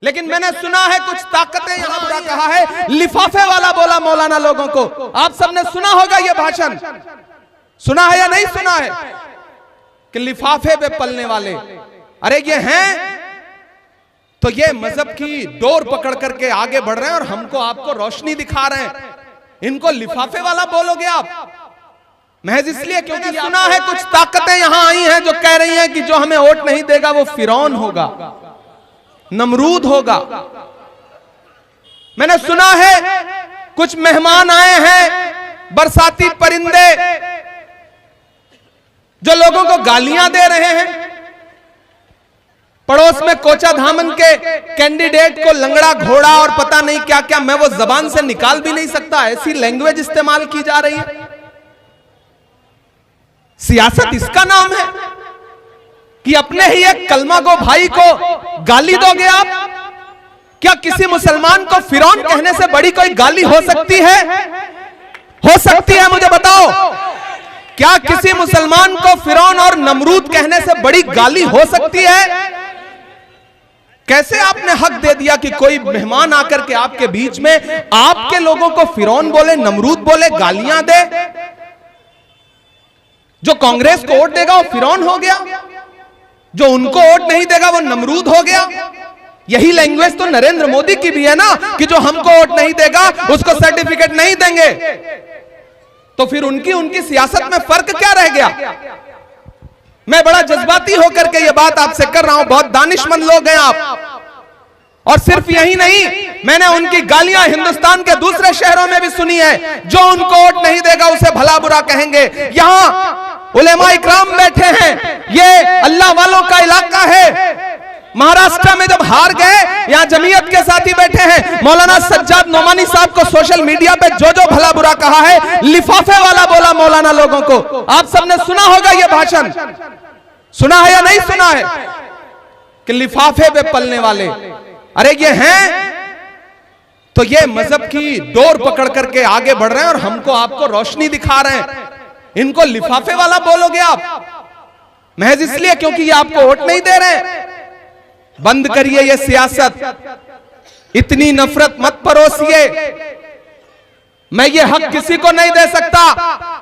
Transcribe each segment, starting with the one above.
लेकिन मैंने सुना है कुछ ताकतें यहां बुरा कहा है, लिफाफे वाला बोला मौलाना लोगों को। आप सबने सुना होगा यह भाषण, सुना है या नहीं सुना है कि लिफाफे पे पलने वाले, अरे ये हैं तो ये मजहब की डोर पकड़ करके आगे बढ़ रहे हैं और हमको आपको रोशनी दिखा रहे हैं। इनको लिफाफे वाला बोलोगे आप महज इसलिए क्योंकि सुना है कुछ ताकतें यहां आई हैं जो कह रही हैं कि जो हमें वोट नहीं देगा वो फिरौन होगा, नमरूद होगा। मैंने सुना है कुछ मेहमान आए हैं बरसाती परिंदे जो लोगों को गालियां दे रहे हैं। पड़ोस में कोचा धामन के कैंडिडेट को लंगड़ा घोड़ा और पता नहीं क्या क्या, मैं वो जबान से निकाल भी नहीं सकता, ऐसी लैंग्वेज इस्तेमाल की जा रही है। सियासत इसका नाम है कि अपने ही एक कलमा गो भाई को गाली दोगे आप? क्या किसी मुसलमान को फिरौन कहने से बड़ी कोई गाली हो सकती है? हो सकती है? मुझे बताओ, क्या किसी मुसलमान को फिरौन और नमरूद कहने से बड़ी गाली हो सकती है? कैसे आपने हक दे दिया कि कोई मेहमान आकर के आपके बीच में आपके लोगों को फिरौन बोले, नमरूद बोले, गालियां दे? जो कांग्रेस को वोट देगा वो फिरौन हो गया, जो उनको वोट नहीं देगा वो नमरूद हो गया। यही लैंग्वेज तो नरेंद्र मोदी की भी है ना कि जो हमको वोट नहीं देगा उसको सर्टिफिकेट नहीं देंगे। तो फिर उनकी सियासत में फर्क क्या रह गया? मैं बड़ा जज्बाती होकर के ये बात आपसे कर रहा हूं, बहुत दानिशमंद लोग हैं आप। और सिर्फ यही नहीं, मैंने उनकी गालियां हिंदुस्तान के दूसरे शहरों में भी सुनी है। जो उनको वोट नहीं देगा उसे भला बुरा कहेंगे। यहां उलेमा इकराम बैठे हैं, ये अल्लाह वालों का इलाका है। महाराष्ट्र में जब हार गए, यहां जमीयत के साथी बैठे हैं। मौलाना सज्जाद नोमानी साहब को सोशल मीडिया पे जो जो भला बुरा कहा है, लिफाफे वाला बोला मौलाना लोगों को। आप सबने सुना होगा यह भाषण, सुना है या नहीं सुना है कि लिफाफे पे पलने वाले, अरे ये हैं तो ये मजहब की डोर पकड़ करके आगे बढ़ रहे हैं और हमको आपको रोशनी दिखा रहे हैं। इनको लिफाफे वाला बोलोगे आप महज इसलिए क्योंकि ये आपको वोट नहीं दे रहे? बंद करिए ये सियासत, इतनी नफरत मत परोसिए। मैं ये हक किसी को नहीं दे सकता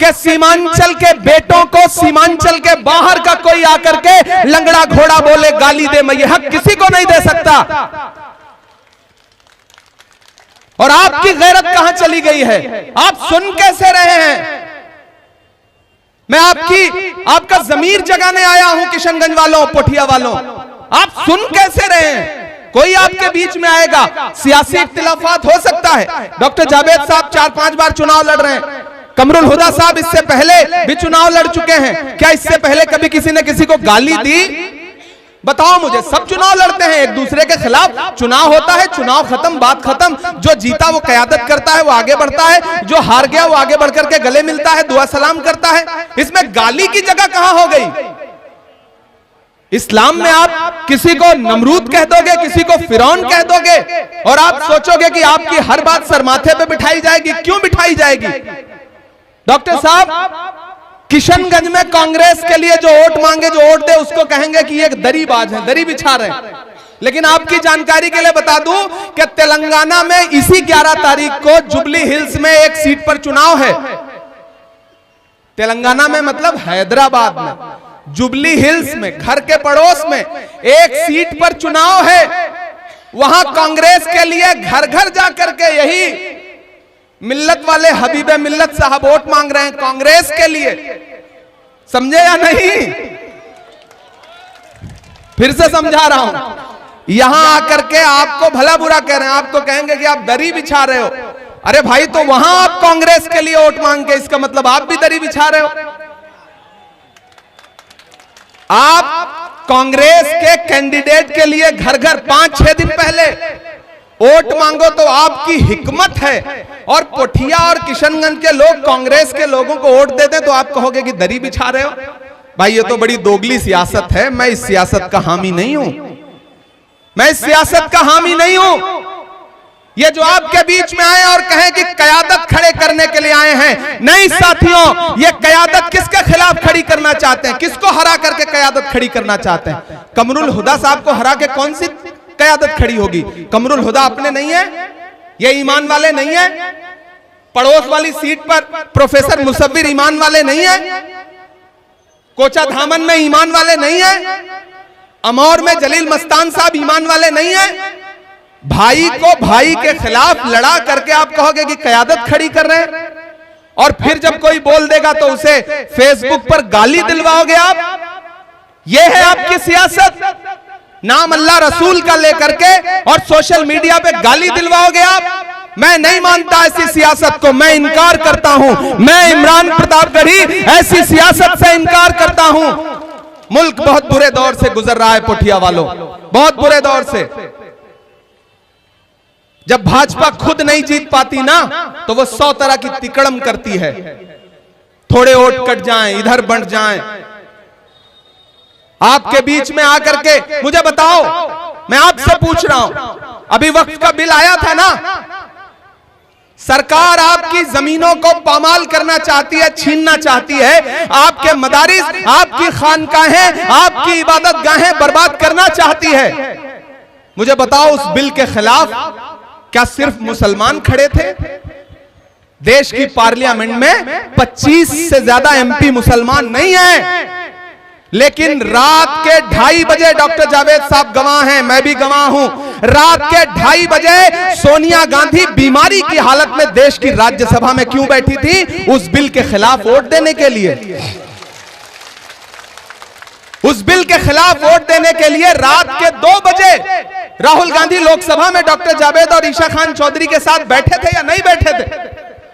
कि सीमांचल के बेटों को सीमांचल के बाहर का कोई आकर के लंगड़ा घोड़ा बोले, गाली दे। मैं ये हक किसी को नहीं दे सकता। और आपकी गैरत कहां चली गई है? आप सुन कैसे रहे हैं? मैं आपका जमीर जगाने आया हूं किशनगंज वालों, पोठिया वालों। आप सुन कैसे रहे हैं? कोई आपके बीच में आएगा, सियासी इख्तिलाफात हो सकता है। डॉक्टर जावेद साहब 4-5 बार चुनाव लड़ रहे हैं, कमरुल हुदा साहब इससे पहले भी चुनाव लड़ चुके हैं। क्या इससे पहले कभी किसी ने किसी को गाली दी? बताओ मुझे। सब चुनाव लड़ते हैं एक दूसरे के खिलाफ। चुनाव होता है, चुनाव खत्म, बात खत्म। जो जीता वो क़यादत करता है, वो आगे बढ़ता है। जो हार गया वो आगे बढ़ करके गले मिलता है, दुआ सलाम करता है। इसमें गाली की जगह कहां हो गई? इस्लाम में आप किसी को नमरूद कह दोगे, किसी को फिरौन कह दोगे और आप सोचोगे कि आपकी हर बात सर माथे पे बिठाई जाएगी। क्यों बिठाई जाएगी? डॉक्टर साहब, किशनगंज में कांग्रेस के लिए जो वोट मांगे, जो वोट दे, उसको कहेंगे कि ये एक दरीबाज है, दरी बिछा रहे हैं। लेकिन आपकी जानकारी के लिए बता दूं कि तेलंगाना में इसी 11 तारीख को जुबली हिल्स में एक सीट पर चुनाव है। तेलंगाना में मतलब हैदराबाद में, जुबली हिल्स में, घर के पड़ोस में एक सीट पर चुनाव है। वहां कांग्रेस के लिए घर घर जाकर के यही मिल्लत वाले हबीबे मिल्लत साहब वोट मांग रहे हैं कांग्रेस के लिए। समझे या नहीं? फिर से समझा रहा हूं। यहां आकर के आपको भला बुरा कह रहे हैं, आपको कहेंगे कि आप दरी बिछा रहे हो। अरे भाई, तो वहां आप कांग्रेस के लिए वोट मांग के, इसका मतलब आप भी दरी बिछा रहे हो। आप कांग्रेस के कैंडिडेट के लिए घर घर 5-6 दिन पहले वोट मांगो तो आपकी हिकमत है। और पोठिया और किशनगंज के लोग कांग्रेस के लोगों को वोट देते तो आप कहोगे कि दरी बिछा रहे हो। भाई, ये तो बड़ी दोगली सियासत है। मैं इस सियासत का हामी नहीं हूं, मैं इस सियासत का हामी नहीं हूं। ये जो आपके बीच में आए और कहें कि क़यादत खड़े करने के लिए आए हैं, नहीं साथियों, ये क़यादत किसके खिलाफ खड़ी करना चाहते हैं? किसको हरा करके क़यादत खड़ी करना चाहते हैं? कमरुल हुदा साहब को हरा के कौन सी क़यादत खड़ी होगी। कमरुल हुदा अपने नहीं है, ये ईमान वाले नहीं है, पड़ोस वाली सीट पर प्रोफेसर मुसव्विर ईमान वाले नहीं है, कोचा धामन में ईमान वाले नहीं है, अमौर में जलील मस्तान साहब ईमान वाले नहीं है। भाई को भाई के खिलाफ लड़ा करके आप कहोगे कि क़यादत खड़ी कर रहे हैं, और फिर जब कोई बोल देगा तो उसे फेसबुक पर गाली दिलवाओगे आप। यह है आपकी सियासत, नाम अल्लाह रसूल का लेकर के और सोशल मीडिया पे गाली दिलवाओगे आप। मैं नहीं मानता ऐसी सियासत को, मैं इनकार करता हूं। मैं इमरान प्रतापगढ़ी ऐसी सियासत से इनकार करता हूं। मुल्क बहुत बुरे दौर से गुजर रहा है पोठिया वालों, बहुत बुरे दौर से। जब भाजपा खुद नहीं जीत पाती ना, तो वो 100 तरह की तिकड़म करती है, थोड़े वोट कट जाएं, इधर बढ़ जाएं। आपके बीच में आकर के मुझे बताओ, मैं आपसे पूछ रहा हूं, अभी वक्फ का बिल आया था ना, सरकार आपकी जमीनों को पामाल करना चाहती है, छीनना चाहती है, आपके मदारिस, आपकी खानकाहें, आपकी इबादत गाहें बर्बाद करना चाहती है। मुझे बताओ, उस बिल के खिलाफ क्या सिर्फ मुसलमान खड़े थे? देश की पार्लियामेंट में 25 से ज्यादा एमपी मुसलमान नहीं है, लेकिन रात के 2:30 बजे डॉक्टर जावेद साहब गवाह हैं, मैं भी गवाह हूं, रात के 2:30 बजे सोनिया गांधी बीमारी की हालत में देश की राज्यसभा में क्यों बैठी थी? उस बिल के खिलाफ वोट देने के लिए। उस बिल के खिलाफ वोट देने के लिए रात के 2 बजे राहुल गांधी लोकसभा में डॉक्टर जावेद और ईशा खान चौधरी के साथ बैठे थे या नहीं बैठे थे?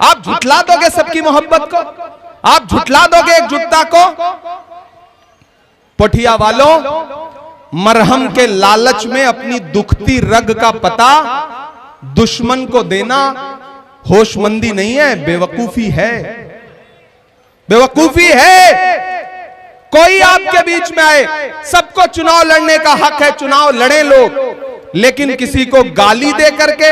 आप झुठला दोगे सबकी मोहब्बत को, आप झुठला दोगे एकजुटता को। पोठिया वालों, मरहम के लालच में अपनी दुखती रग का पता दुश्मन को देना होशमंदी नहीं है, बेवकूफी है, बेवकूफी है। कोई आपके बीच में आए, सबको चुनाव लड़ने का हक है, चुनाव लड़े लोग, लेकिन किसी को गाली दे करके,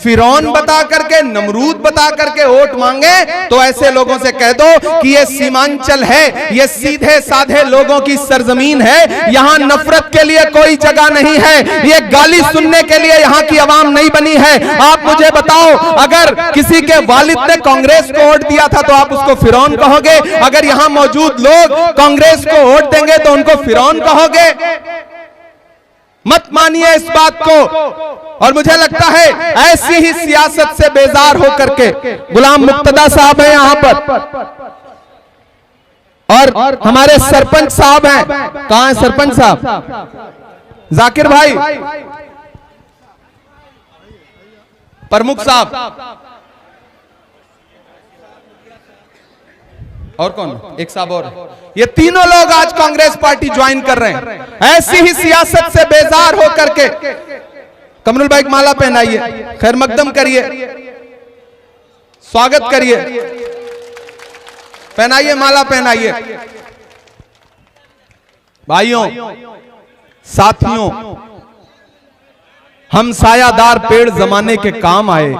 फिरौन बता करके, नमरूद बता करके वोट मांगे, तो ऐसे लोगों से कह दो कि ये सीमांचल है, ये सीधे साधे लोगों की सरजमीन है, यहां नफरत के लिए कोई जगह नहीं है, ये गाली सुनने के लिए यहां की आवाम नहीं बनी है। आप मुझे बताओ, अगर किसी के वालिद ने कांग्रेस को वोट दिया था तो आप उसको फिरौन कहोगे? अगर यहां मौजूद लोग कांग्रेस को वोट देंगे तो उनको फिरौन कहोगे? मत मानिए इस बात को। और मुझे लगता है ऐसी ही सियासत से बेजार होकर के गुलाम मुक्तदा साहब हैं यहां पर, और हमारे सरपंच साहब हैं। कहां है सरपंच साहब? जाकिर भाई, प्रमुख साहब, और कौन? एक साहब और। ये तीनों लोग आज कांग्रेस पार्टी ज्वाइन कर रहे हैं। ऐसी ही सियासत से बेजार होकर के कमरुल भाई माला पहनाइए, खैर मकदम करिए, स्वागत करिए, पहनाइए माला पहनाइए। भाइयों साथियों, हम सायादार पेड़ जमाने के काम आए,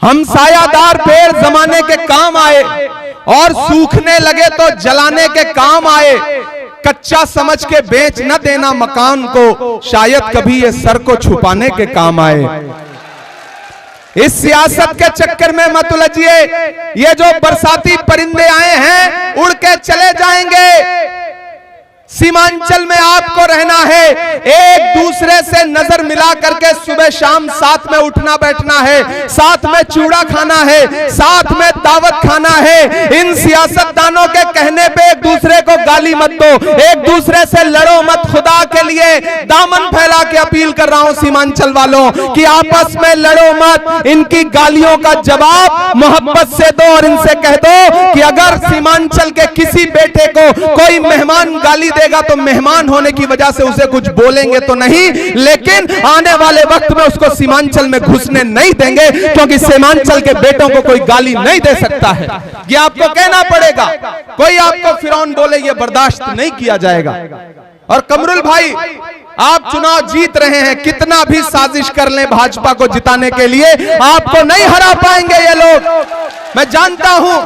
हम सायादार पेड़ जमाने के काम आए, और सूखने लगे तो जलाने के काम आए। कच्चा समझ के बेच न देना मकान को, शायद कभी ये सर को छुपाने के काम आए। इस सियासत के चक्कर में मत उलझिए। ये जो बरसाती परिंदे आए हैं उड़ के चले जाएंगे। सीमांचल में आपको रहना है, एक दूसरे से नजर मिला करके सुबह शाम साथ में उठना बैठना है, साथ में चूड़ा खाना है, साथ में दावत खाना है। इन सियासतदानों के कहने पे एक दूसरे को गाली मत दो, एक दूसरे से लड़ो मत। खुदा के लिए दामन फैला के अपील कर रहा हूं सीमांचल वालों कि आपस में लड़ो मत। इनकी गालियों का जवाब मोहब्बत से दो और इनसे कह दो कि अगर सीमांचल के किसी बेटे को कोई मेहमान गाली देगा तो मेहमान होने की वजह से उसे कुछ बोलेंगे तो नहीं, लेकिन आने वाले वक्त में उसको सीमांचल में घुसने नहीं देंगे, क्योंकि सीमांचल के बेटों को कोई गाली नहीं दे सकता है। ये आपको कहना पड़ेगा। कोई आपको फिरौन बोले ये बर्दाश्त नहीं किया जाएगा। और कमरुल भाई, आप चुनाव जीत रहे हैं, कितना भी साजिश कर लें भाजपा को जिताने के लिए, आपको नहीं हरा पाएंगे ये लोग। मैं जानता हूं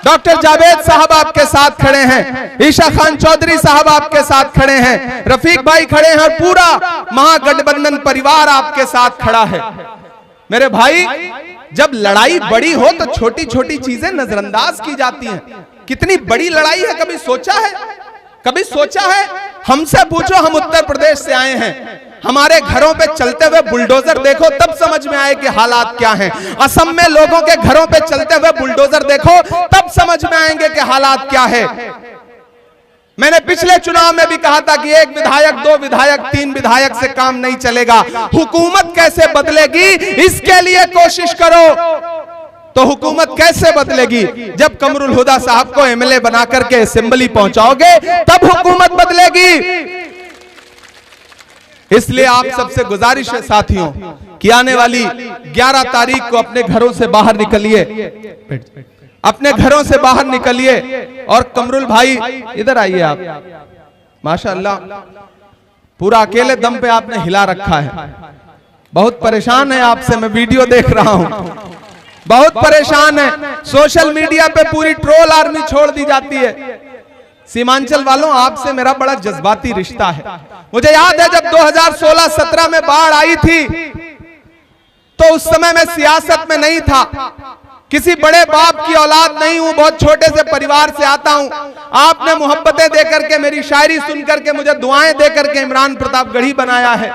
डॉक्टर जावेद साहब आपके साथ खड़े हैं, ईशा खान चौधरी साहब आपके साथ खड़े हैं, रफीक भाई खड़े हैं और पूरा महागठबंधन परिवार आपके साथ खड़ा है। मेरे भाई, जब लड़ाई बड़ी हो तो छोटी छोटी चीजें नजरअंदाज की जाती हैं। कितनी बड़ी लड़ाई है, कभी सोचा है? कभी सोचा है? हमसे पूछो, हम उत्तर प्रदेश से आए हैं, हमारे घरों पे चलते हुए बुलडोजर देखो तब समझ में आए कि हालात क्या हैं। असम में लोगों के घरों पे चलते हुए बुलडोजर देखो तब समझ में आएंगे कि हालात क्या है। मैंने पिछले चुनाव में भी कहा था कि 1 विधायक, 2 विधायक, 3 विधायक से काम नहीं चलेगा। हुकूमत कैसे बदलेगी इसके लिए कोशिश करो। तो हुकूमत कैसे बदलेगी? जब कमरुल हुदा साहब को एमएलए बना करके असेंबली पहुंचाओगे तब हुकूमत बदलेगी। इसलिए आप सबसे गुजारिश है साथियों कि आने वाली 11 तारीख को अपने घरों से बाहर निकलिए, अपने घरों से बाहर निकलिए और कमरुल भाई इधर आइए आप। माशाअल्लाह, पूरा अकेले दम पे आपने हिला रखा है। बहुत परेशान है आपसे, मैं वीडियो देख रहा हूं, बहुत परेशान है। सोशल मीडिया पे पूरी ट्रोल आर्मी छोड़ दी जाती है। सीमांचल वालों, आपसे मेरा बड़ा जज्बाती रिश्ता है। मुझे याद है जब 2016-17 में बाढ़ आई थी तो उस समय मैं सियासत में नहीं था, किसी बड़े बाप की औलाद नहीं हूं, बहुत छोटे से परिवार से आता हूं। आपने मोहब्बतें देकर के, मेरी शायरी सुन करके, मुझे दुआएं देकर के इमरान प्रतापगढ़ी बनाया है।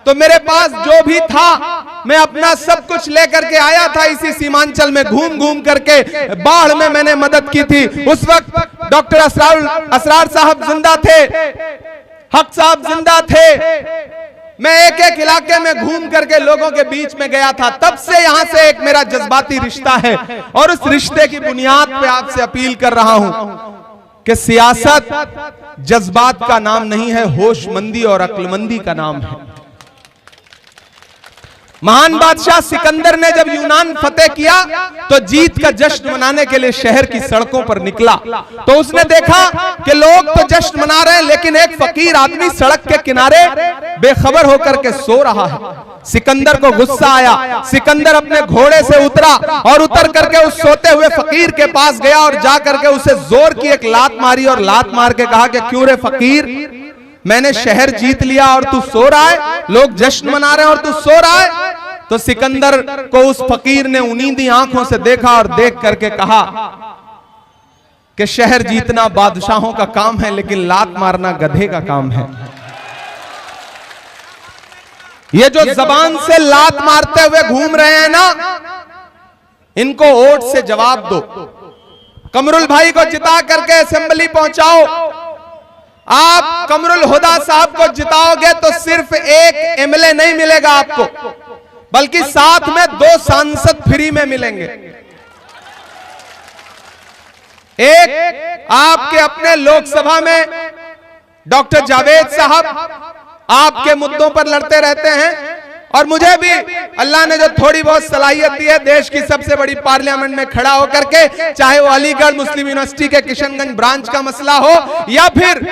तो मेरे पास जो भी था मैं अपना सब कुछ लेकर के आया था। इसी सीमांचल में घूम घूम करके बाढ़ में मैंने मदद की थी। उस वक्त डॉक्टर असरार साहब जिंदा थे, हक साहब जिंदा थे। मैं एक एक इलाके में घूम करके लोगों के बीच में गया था। तब से यहां से एक मेरा जज्बाती रिश्ता है और उस रिश्ते की बुनियाद पे आपसे अपील कर रहा हूं कि सियासत जज्बात का नाम नहीं है, होशमंदी और अक्लमंदी का नाम है। महान बादशाह सिकंदर ने जब यूनान फतेह किया तो जीत का जश्न मनाने के लिए शहर की सड़कों पर निकला। तो उसने देखा कि लोग तो जश्न मना रहे हैं लेकिन एक फकीर आदमी सड़क के किनारे बेखबर होकर के सो रहा है। सिकंदर को गुस्सा आया। सिकंदर अपने घोड़े से उतरा और उतर करके उस सोते हुए फकीर के पास गया और जा करके उसे जोर की एक लात मारी और लात मार के कहा कि क्यों रे फकीर, मैंने शहर जीत लिया और तू सो रहा है, लोग जश्न मना रहे हैं और तू सो रहा है। तो सिकंदर को उस फकीर ने उनींदी आंखों से देखा और देख करके कहा कि शहर जीतना बादशाहों का काम है लेकिन लात मारना गधे का काम है। ये जो जबान से लात मारते हुए घूम रहे हैं ना, इनको वोट से जवाब दो। कमरुल भाई को जिता करके असेंबली पहुंचाओ। आप कमरुल हुदा साहब को जिताओगे तो सिर्फ एक एमएलए नहीं मिलेगा आपको, बल्कि साथ में 2 सांसद फ्री में मिलेंगे। एक आपके अपने लोकसभा में डॉक्टर जावेद साहब आपके मुद्दों पर लड़ते रहते हैं और मुझे भी अल्लाह ने जो थोड़ी बहुत सलाहियत दी है देश की सबसे बड़ी पार्लियामेंट में खड़ा होकर के, चाहे वो अलीगढ़ मुस्लिम यूनिवर्सिटी के किशनगंज ब्रांच का मसला हो या फिर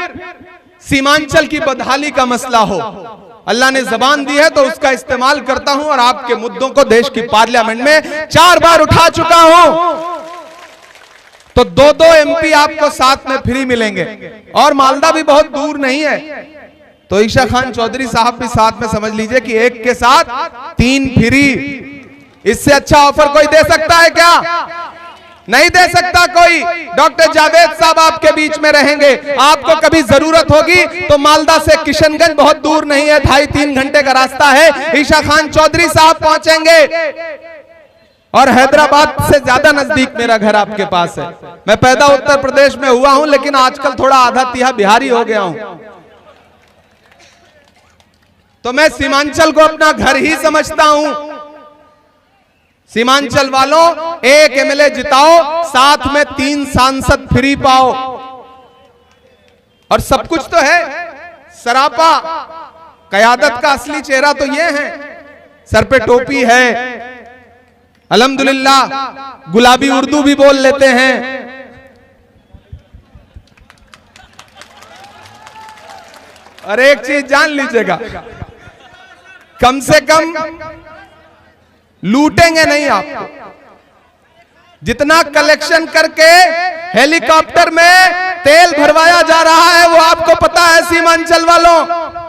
सीमांचल की बदहाली का मसला हो, अल्लाह ने जबान दी है तो उसका इस्तेमाल करता हूं और आपके मुद्दों को देश की पार्लियामेंट में 4 बार उठा चुका हूं। तो 2-2 एमपी आपको साथ में फ्री मिलेंगे और मालदा भी बहुत दूर नहीं है। तो ईशा खान चौधरी साहब भी साथ में समझ लीजिए कि एक के साथ 3 फ्री। इससे अच्छा ऑफर कोई दे सकता है क्या? नहीं दे सकता कोई। डॉक्टर जावेद साहब आपके बीच में रहेंगे। आपको कभी जरूरत होगी तो मालदा से किशनगंज बहुत दूर नहीं है, 2.5-3 घंटे का रास्ता है। ईशा खान चौधरी साहब पहुंचेंगे और हैदराबाद से ज्यादा नजदीक मेरा घर आपके पास है। मैं पैदा उत्तर प्रदेश में हुआ हूं लेकिन आजकल थोड़ा आधा तिहा बिहारी हो गया हूं। तो मैं सीमांचल को अपना घर ही समझता हूं। सीमांचल वालों, एक एमएलए जिताओ, साथ में 3 सांसद फ्री पाओ और सब कुछ तो है। सरापा कयादत का असली चेहरा तो ये है, सर पे टोपी है, अल्हम्दुलिल्लाह गुलाबी उर्दू भी बोल लेते हैं। और एक चीज जान लीजिएगा, कम से कम लूटेंगे नहीं आपको। जितना कलेक्शन करके हेलीकॉप्टर में तेल भरवाया जा रहा है वो आपको पता है सीमांचल वालों।